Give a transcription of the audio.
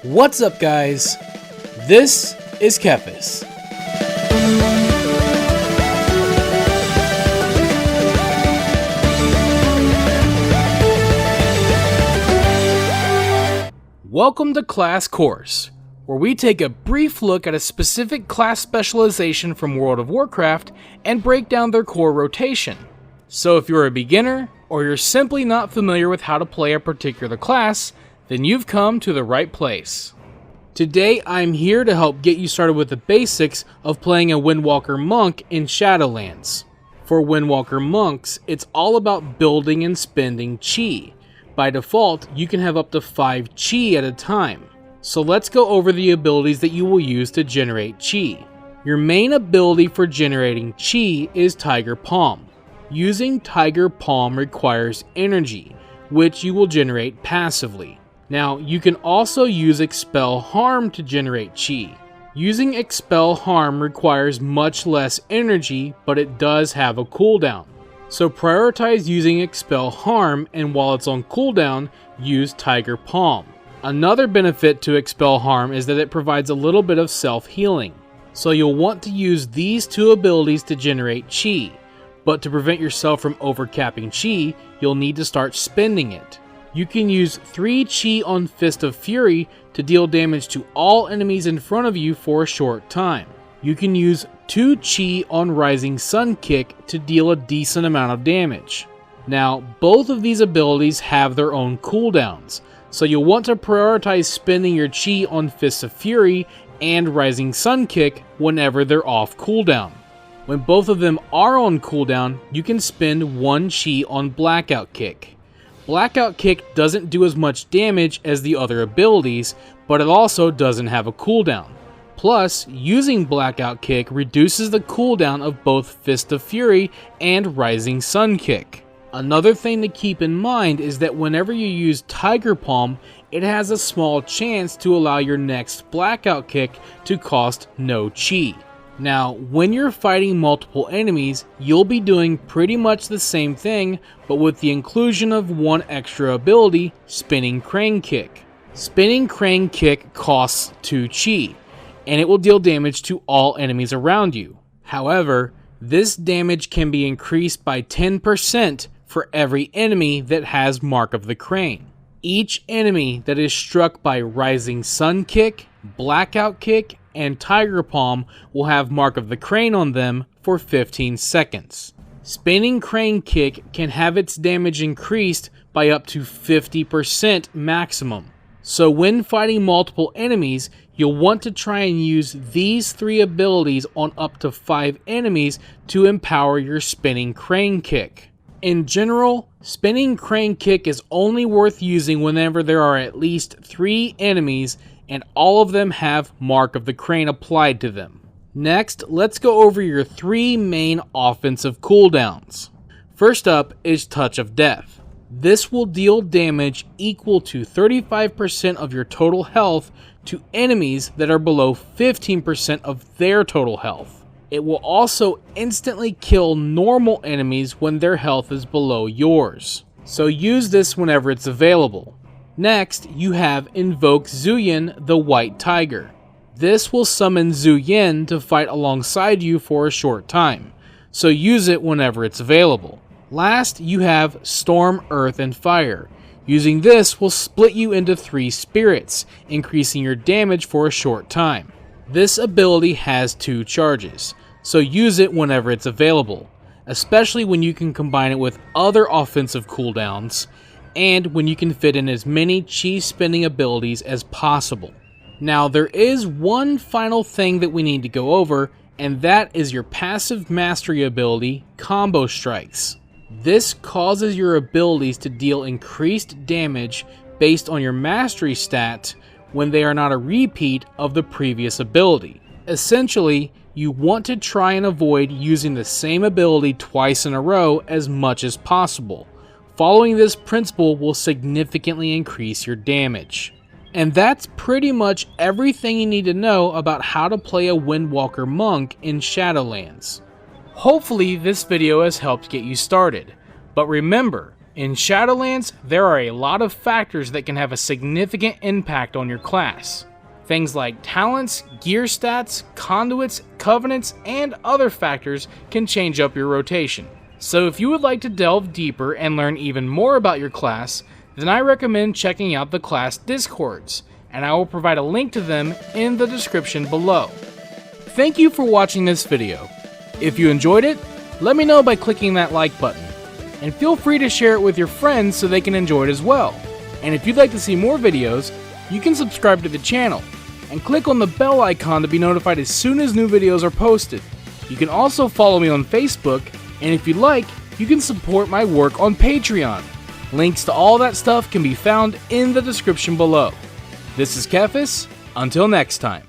What's up, guys? This is TheKephas. Welcome to Class Course, where we take a brief look at a specific class specialization from World of Warcraft and break down their core rotation. So if you're a beginner, or you're simply not familiar with how to play a particular class, then you've come to the right place. Today I'm here to help get you started with the basics of playing a Windwalker monk in Shadowlands. For Windwalker monks, it's all about building and spending chi. By default, you can have up to 5 chi at a time. So let's go over the abilities that you will use to generate chi. Your main ability for generating chi is Tiger Palm. Using Tiger Palm requires energy, which you will generate passively. Now, you can also use Expel Harm to generate chi. Using Expel Harm requires much less energy, but it does have a cooldown. So prioritize using Expel Harm, and while it's on cooldown, use Tiger Palm. Another benefit to Expel Harm is that it provides a little bit of self-healing. So you'll want to use these two abilities to generate chi. But to prevent yourself from overcapping chi, you'll need to start spending it. You can use 3 chi on Fist of Fury to deal damage to all enemies in front of you for a short time. You can use 2 chi on Rising Sun Kick to deal a decent amount of damage. Now, both of these abilities have their own cooldowns, so you'll want to prioritize spending your chi on Fist of Fury and Rising Sun Kick whenever they're off cooldown. When both of them are on cooldown, you can spend 1 chi on Blackout Kick. Blackout Kick doesn't do as much damage as the other abilities, but it also doesn't have a cooldown. Plus, using Blackout Kick reduces the cooldown of both Fist of Fury and Rising Sun Kick. Another thing to keep in mind is that whenever you use Tiger Palm, it has a small chance to allow your next Blackout Kick to cost no chi. Now, when you're fighting multiple enemies, you'll be doing pretty much the same thing, but with the inclusion of one extra ability, Spinning Crane Kick. Spinning Crane Kick costs 2 chi, and it will deal damage to all enemies around you. However, this damage can be increased by 10% for every enemy that has Mark of the Crane. Each enemy that is struck by Rising Sun Kick, Blackout Kick, and Tiger Palm will have Mark of the Crane on them for 15 seconds. Spinning Crane Kick can have its damage increased by up to 50% maximum. So when fighting multiple enemies, you'll want to try and use these 3 abilities on up to 5 enemies to empower your Spinning Crane Kick. In general, Spinning Crane Kick is only worth using whenever there are at least 3 enemies and all of them have Mark of the Crane applied to them. Next, let's go over your 3 main offensive cooldowns. First up is Touch of Death. This will deal damage equal to 35% of your total health to enemies that are below 15% of their total health. It will also instantly kill normal enemies when their health is below yours. So use this whenever it's available. Next, you have Invoke Zuyin, the White Tiger. This will summon Zuyin to fight alongside you for a short time, so use it whenever it's available. Last, you have Storm, Earth, and Fire. Using this will split you into 3 spirits, increasing your damage for a short time. This ability has 2 charges, so use it whenever it's available, especially when you can combine it with other offensive cooldowns, and when you can fit in as many chi spending abilities as possible. Now, there is one final thing that we need to go over, and that is your passive mastery ability, Combo Strikes. This causes your abilities to deal increased damage based on your mastery stat when they are not a repeat of the previous ability. Essentially, you want to try and avoid using the same ability twice in a row as much as possible. Following this principle will significantly increase your damage. And that's pretty much everything you need to know about how to play a Windwalker monk in Shadowlands. Hopefully this video has helped get you started, but remember, In Shadowlands, there are a lot of factors that can have a significant impact on your class. Things like talents, gear stats, conduits, covenants, and other factors can change up your rotation. So if you would like to delve deeper and learn even more about your class, then I recommend checking out the class Discords, and I will provide a link to them in the description below. Thank you for watching this video. If you enjoyed it, let me know by clicking that like button. And feel free to share it with your friends so they can enjoy it as well. And if you'd like to see more videos, you can subscribe to the channel and click on the bell icon to be notified as soon as new videos are posted. You can also follow me on Facebook, and if you'd like, you can support my work on Patreon. Links to all that stuff can be found in the description below. This is TheKephas. Until next time.